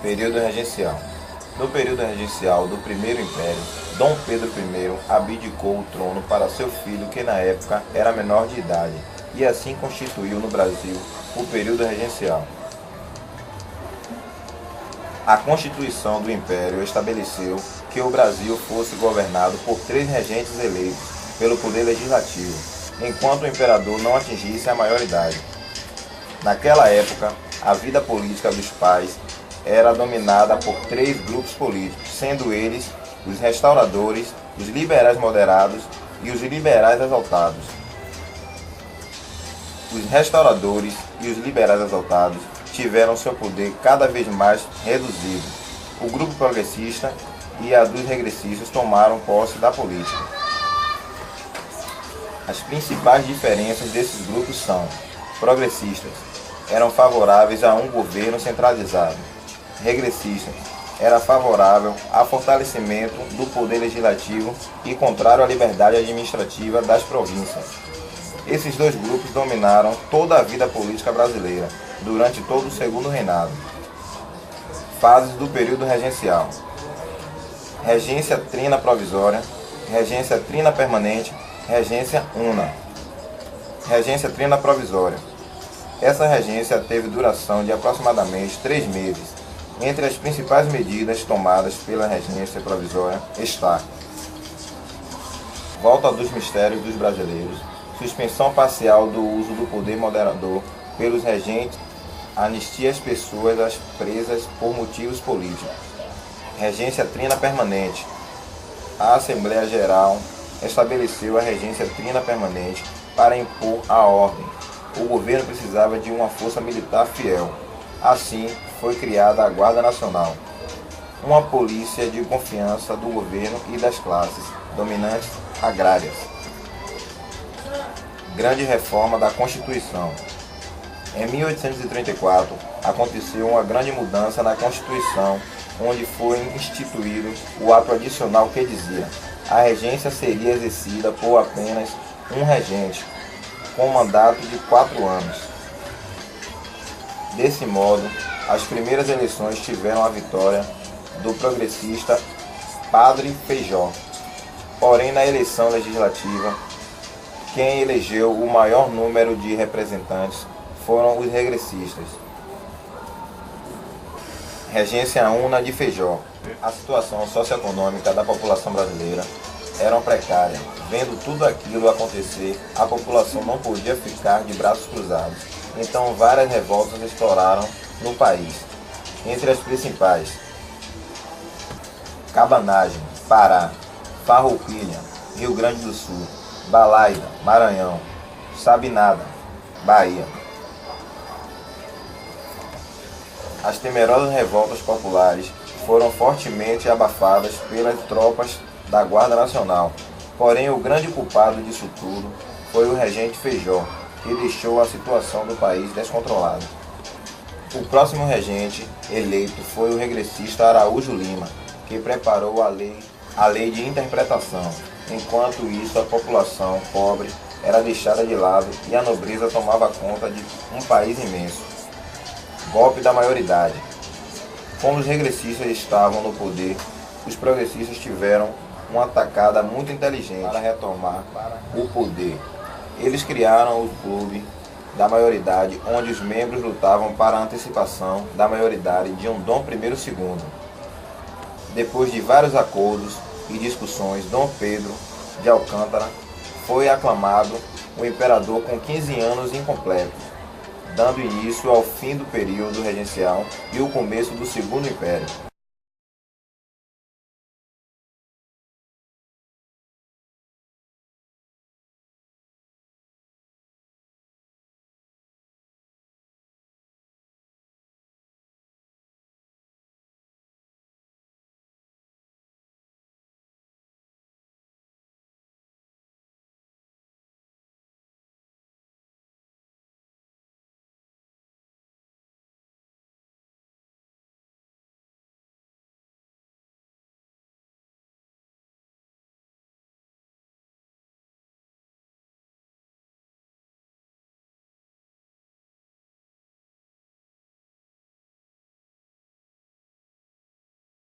Período regencial. No período regencial do Primeiro Império, Dom Pedro I abdicou o trono para seu filho, que na época era menor de idade, e assim constituiu no Brasil o período regencial. A Constituição do Império estabeleceu que o Brasil fosse governado por 3 regentes eleitos pelo Poder Legislativo, enquanto o imperador não atingisse a maioridade. Naquela época, a vida política dos pais era dominada por 3 grupos políticos, sendo eles os restauradores, os liberais moderados e os liberais exaltados. Os restauradores e os liberais exaltados tiveram seu poder cada vez mais reduzido. O grupo progressista e a dos regressistas tomaram posse da política. As principais diferenças desses grupos são: progressistas eram favoráveis a um governo centralizado. Regressistas era favorável ao fortalecimento do poder legislativo e contrário à liberdade administrativa das províncias. Esses 2 grupos dominaram toda a vida política brasileira durante todo o segundo reinado. Fases do período regencial: regência trina provisória, regência trina permanente, regência una. Regência trina provisória. Essa regência teve duração de aproximadamente 3 meses. Entre as principais medidas tomadas pela regência provisória está: volta dos mistérios dos brasileiros, suspensão parcial do uso do poder moderador pelos regentes, anistia às pessoas presas por motivos políticos. Regência trina permanente. A Assembleia Geral estabeleceu a regência trina permanente para impor a ordem. O governo precisava de uma força militar fiel. Assim, foi criada a Guarda Nacional, uma polícia de confiança do governo e das classes dominantes agrárias. Grande reforma da Constituição. Em 1834, aconteceu uma grande mudança na Constituição, onde foi instituído o ato adicional que dizia: a regência seria exercida por apenas um regente, com mandato de 4 anos. Desse modo, as primeiras eleições tiveram a vitória do progressista Padre Feijó. Porém, na eleição legislativa, quem elegeu o maior número de representantes foram os regressistas. Regência una de Feijó. A situação socioeconômica da população brasileira era precária. Vendo tudo aquilo acontecer, a população não podia ficar de braços cruzados. Então várias revoltas estouraram no país. Entre as principais: Cabanagem, Pará; Farroupilha, Rio Grande do Sul; Balaida, Maranhão; Sabinada, Bahia. As temerosas revoltas populares foram fortemente abafadas pelas tropas da Guarda Nacional. Porém, o grande culpado disso tudo foi o regente Feijó, que deixou a situação do país descontrolada. O próximo regente eleito foi o regressista Araújo Lima, que preparou a lei de interpretação. Enquanto isso, a população pobre era deixada de lado e a nobreza tomava conta de um país imenso. Golpe da maioridade. Como os regressistas estavam no poder, os progressistas tiveram uma atacada muito inteligente para retomar o poder. Eles criaram o Clube da Maioridade, onde os membros lutavam para a antecipação da maioridade de um Dom I e II. Depois de vários acordos e discussões, Dom Pedro de Alcântara foi aclamado o imperador com 15 anos incompletos, dando início ao fim do período regencial e o começo do Segundo Império.